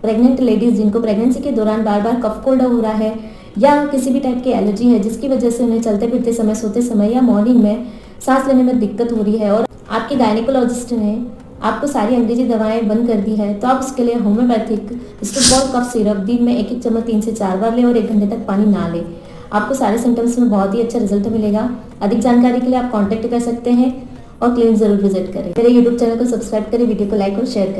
Pregnant ladies जिनको pregnancy के दौरान बार बार कफ कोल्ड हो रहा है या किसी भी टाइप की एलर्जी है जिसकी वजह से उन्हें चलते फिरते समय, सोते समय या मॉर्निंग में सांस लेने में दिक्कत हो रही है और आपके गायनेकोलॉजिस्ट ने आपको सारी अंग्रेजी दवाएं बंद कर दी है, तो आप उसके लिए होम्योपैथिक स्टोबॉल कफ सिरप दिन में 1-1 चम्मच 3 से 4 बार लें और 1 घंटे तक पानी ना लें। आपको सारे सिम्टम्स में बहुत ही अच्छा रिजल्ट मिलेगा। अधिक जानकारी के लिए आप कॉन्टैक्ट कर सकते हैं और क्लिनिक जरूर विजिट करें। मेरे यूट्यूब चैनल को सब्सक्राइब करें, वीडियो को लाइक और शेयर करें।